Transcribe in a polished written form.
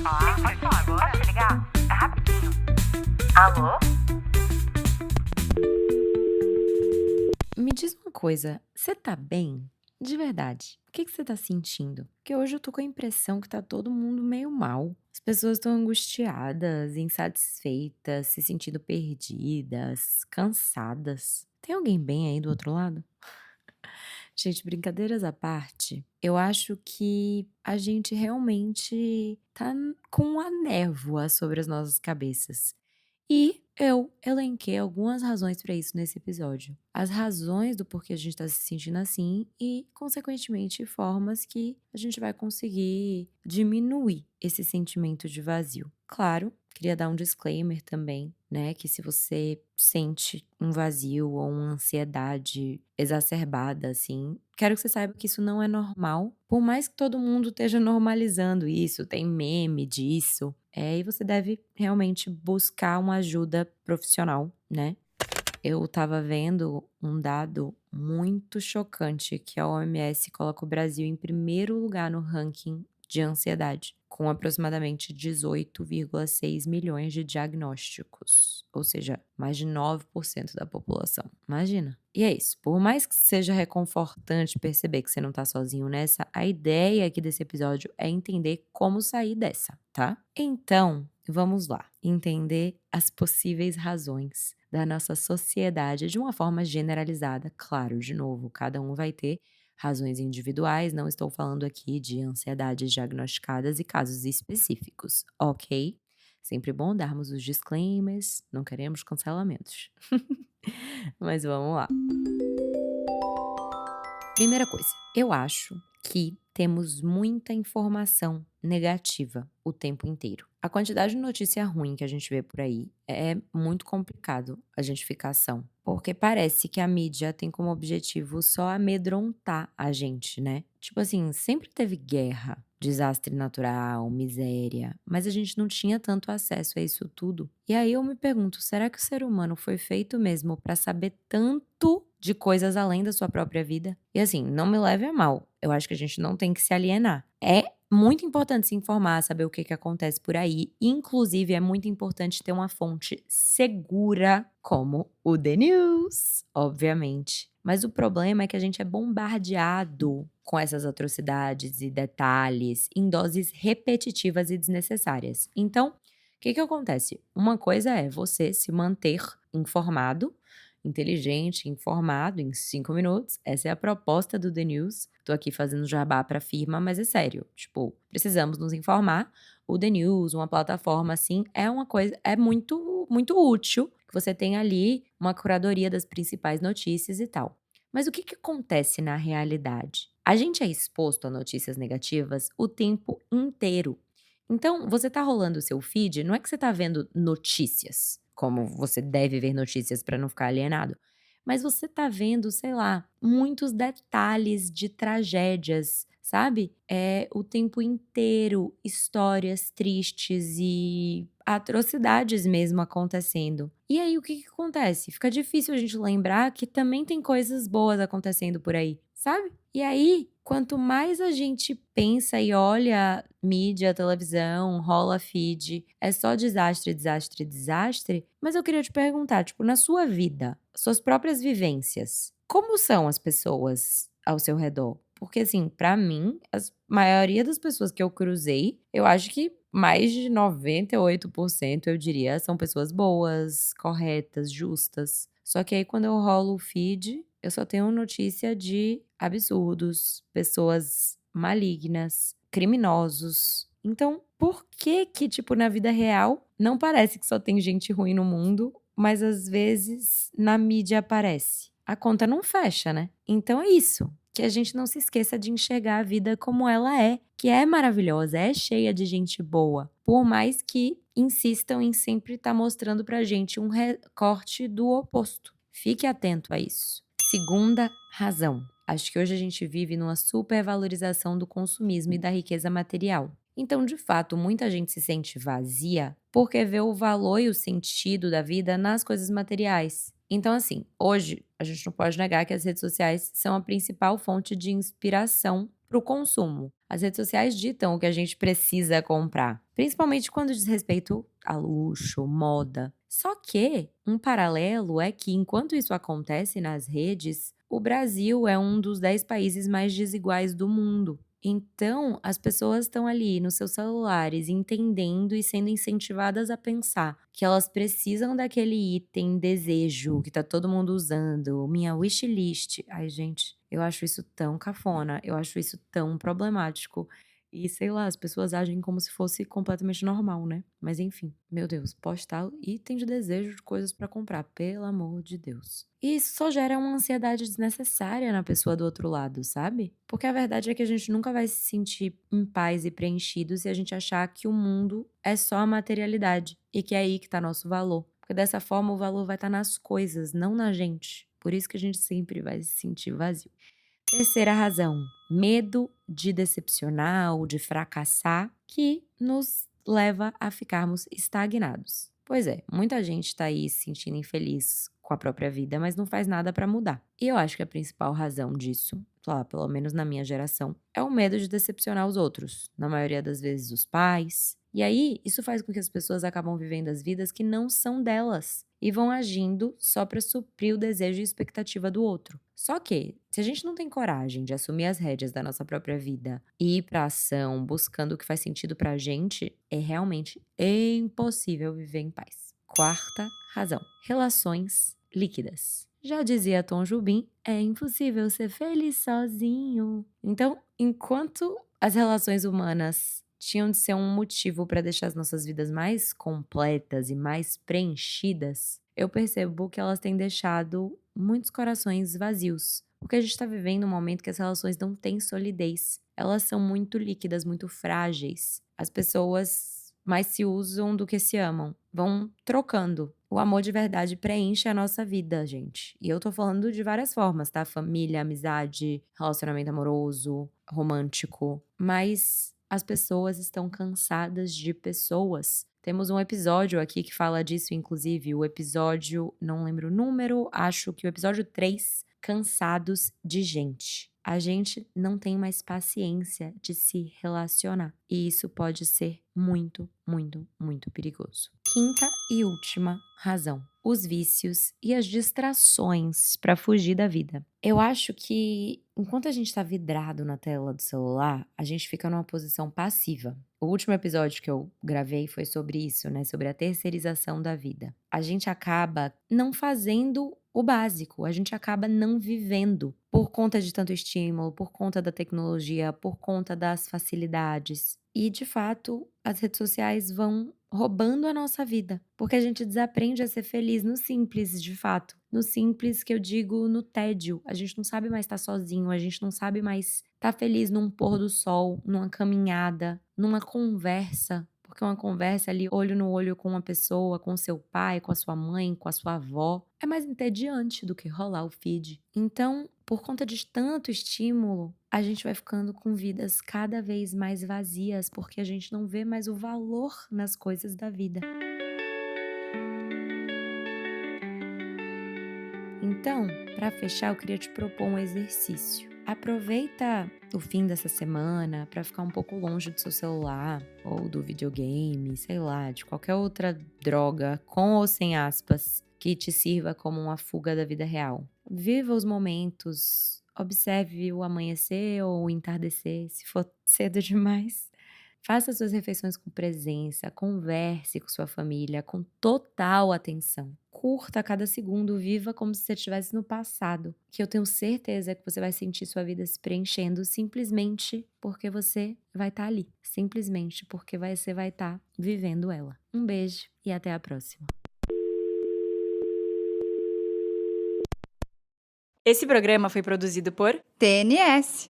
falar? Pode falar agora? Pode ligar? É rapidinho. Alô? Me diz uma coisa, você tá bem? De verdade. O que você tá sentindo? Porque hoje eu tô com a impressão que tá todo mundo meio mal. As pessoas estão angustiadas, insatisfeitas, se sentindo perdidas, cansadas. Tem alguém bem aí do outro lado? Gente, brincadeiras à parte, eu acho que a gente realmente tá com uma névoa sobre as nossas cabeças. E eu elenquei algumas razões para isso nesse episódio. As razões do porquê a gente está se sentindo assim e, consequentemente, formas que a gente vai conseguir diminuir esse sentimento de vazio. Claro, queria dar um disclaimer também, né? Que se você sente um vazio ou uma ansiedade exacerbada, assim, quero que você saiba que isso não é normal. Por mais que todo mundo esteja normalizando isso, tem meme disso, e você deve realmente buscar uma ajuda profissional, né? Eu estava vendo um dado muito chocante que a OMS coloca o Brasil em primeiro lugar no ranking de ansiedade, com aproximadamente 18,6 milhões de diagnósticos, ou seja, mais de 9% da população. Imagina. E é isso. Por mais que seja reconfortante perceber que você não tá sozinho nessa, a ideia aqui desse episódio é entender como sair dessa, tá? Então, vamos lá. Entender as possíveis razões da nossa sociedade de uma forma generalizada. Claro, de novo, cada um vai ter razões individuais, não estou falando aqui de ansiedades diagnosticadas e casos específicos, ok? Sempre bom darmos os disclaimers, não queremos cancelamentos. Mas vamos lá. Primeira coisa, eu acho que temos muita informação negativa o tempo inteiro. A quantidade de notícia ruim que a gente vê por aí é muito complicado a gente ficar são, porque parece que a mídia tem como objetivo só amedrontar a gente, né? Tipo assim, sempre teve guerra, desastre natural, miséria, mas a gente não tinha tanto acesso a isso tudo. E aí eu me pergunto, será que o ser humano foi feito mesmo para saber tanto de coisas além da sua própria vida? E assim, não me leve a mal, eu acho que a gente não tem que se alienar. É muito importante se informar, saber o que que acontece por aí. Inclusive, é muito importante ter uma fonte segura, como o The News, obviamente. Mas o problema é que a gente é bombardeado com essas atrocidades e detalhes em doses repetitivas e desnecessárias. Então, o que que acontece? Uma coisa é você se manter informado, inteligente, informado em 5 minutos. Essa é a proposta do The News. Tô aqui fazendo jabá pra firma, mas é sério. Tipo, precisamos nos informar. O The News, uma plataforma assim, é uma coisa, é muito, muito útil que você tenha ali uma curadoria das principais notícias e tal. Mas o que que acontece na realidade? A gente é exposto a notícias negativas o tempo inteiro. Então, você tá rolando o seu feed, não é que você tá vendo notícias, como você deve ver notícias para não ficar alienado, mas você tá vendo, sei lá, muitos detalhes de tragédias, sabe? O tempo inteiro, histórias tristes e atrocidades mesmo acontecendo. E aí, o que que acontece? Fica difícil a gente lembrar que também tem coisas boas acontecendo por aí, sabe? E aí, quanto mais a gente pensa e olha mídia, televisão, rola feed, é só desastre, desastre, desastre. Mas eu queria te perguntar, tipo, na sua vida, suas próprias vivências, como são as pessoas ao seu redor? Porque assim, pra mim, a maioria das pessoas que eu cruzei, eu acho que mais de 98% eu diria, são pessoas boas, corretas, justas. Só que aí quando eu rolo o feed, eu só tenho notícia de absurdos, pessoas malignas, criminosos. Então, por que que, tipo, na vida real, não parece que só tem gente ruim no mundo, mas às vezes na mídia aparece? A conta não fecha, né? Então é isso. Que a gente não se esqueça de enxergar a vida como ela é, que é maravilhosa, é cheia de gente boa. Por mais que insistam em sempre estar mostrando pra gente um recorte do oposto. Fique atento a isso. Segunda razão. Acho que hoje a gente vive numa supervalorização do consumismo e da riqueza material. Então, de fato, muita gente se sente vazia porque vê o valor e o sentido da vida nas coisas materiais. Então, assim, hoje a gente não pode negar que as redes sociais são a principal fonte de inspiração para o consumo. As redes sociais ditam o que a gente precisa comprar, principalmente quando diz respeito a luxo, moda. Só que um paralelo é que, enquanto isso acontece nas redes, o Brasil é um dos 10 países mais desiguais do mundo. Então, as pessoas estão ali nos seus celulares, entendendo e sendo incentivadas a pensar que elas precisam daquele item desejo que tá todo mundo usando, minha wishlist. Ai, gente, eu acho isso tão cafona, eu acho isso tão problemático. E sei lá, as pessoas agem como se fosse completamente normal, né? Mas enfim, meu Deus, postar item de desejo de coisas pra comprar, pelo amor de Deus. E isso só gera uma ansiedade desnecessária na pessoa do outro lado, sabe? Porque a verdade é que a gente nunca vai se sentir em paz e preenchido se a gente achar que o mundo é só a materialidade e que é aí que tá nosso valor. Porque dessa forma o valor vai estar nas coisas, não na gente. Por isso que a gente sempre vai se sentir vazio. Terceira razão, medo de decepcionar ou de fracassar, que nos leva a ficarmos estagnados. Pois é, muita gente está aí se sentindo infeliz com a própria vida, mas não faz nada para mudar. E eu acho que a principal razão disso, sei lá, pelo menos na minha geração, é o medo de decepcionar os outros, na maioria das vezes os pais. E aí, isso faz com que as pessoas acabam vivendo as vidas que não são delas e vão agindo só para suprir o desejo e expectativa do outro. Só que, se a gente não tem coragem de assumir as rédeas da nossa própria vida e ir pra ação buscando o que faz sentido pra gente, é realmente impossível viver em paz. Quarta razão: relações líquidas. Já dizia Tom Jobim, é impossível ser feliz sozinho. Então, enquanto as relações humanas tinham de ser um motivo para deixar as nossas vidas mais completas e mais preenchidas, eu percebo que elas têm deixado muitos corações vazios. Porque a gente está vivendo um momento que as relações não têm solidez. Elas são muito líquidas, muito frágeis. As pessoas mais se usam do que se amam. Vão trocando. O amor de verdade preenche a nossa vida, gente. E eu tô falando de várias formas, tá? Família, amizade, relacionamento amoroso, romântico. Mas as pessoas estão cansadas de pessoas. Temos um episódio aqui que fala disso, inclusive, o episódio, não lembro o número, acho que o episódio 3, Cansados de Gente. A gente não tem mais paciência de se relacionar. E isso pode ser muito, muito, muito perigoso. Quinta e última razão: os vícios e as distrações para fugir da vida. Eu acho que enquanto a gente está vidrado na tela do celular, a gente fica numa posição passiva. O último episódio que eu gravei foi sobre isso, né? Sobre a terceirização da vida. A gente acaba não fazendo o básico, a gente acaba não vivendo por conta de tanto estímulo, por conta da tecnologia, por conta das facilidades. E, de fato, as redes sociais vão roubando a nossa vida, porque a gente desaprende a ser feliz no simples, de fato. No simples que eu digo no tédio. A gente não sabe mais estar sozinho, a gente não sabe mais estar feliz num pôr do sol, numa caminhada, numa conversa. Porque uma conversa ali, olho no olho com uma pessoa, com seu pai, com a sua mãe, com a sua avó, é mais entediante do que rolar o feed. Então, por conta de tanto estímulo, a gente vai ficando com vidas cada vez mais vazias, porque a gente não vê mais o valor nas coisas da vida. Então, para fechar, eu queria te propor um exercício. Aproveita o fim dessa semana para ficar um pouco longe do seu celular ou do videogame, sei lá, de qualquer outra droga, com ou sem aspas, que te sirva como uma fuga da vida real. Viva os momentos, observe o amanhecer ou o entardecer, se for cedo demais. Faça suas refeições com presença, converse com sua família com total atenção. Curta cada segundo, viva como se você estivesse no passado, que eu tenho certeza que você vai sentir sua vida se preenchendo simplesmente porque você vai estar ali, simplesmente porque você vai estar vivendo ela. Um beijo e até a próxima. Esse programa foi produzido por TNS.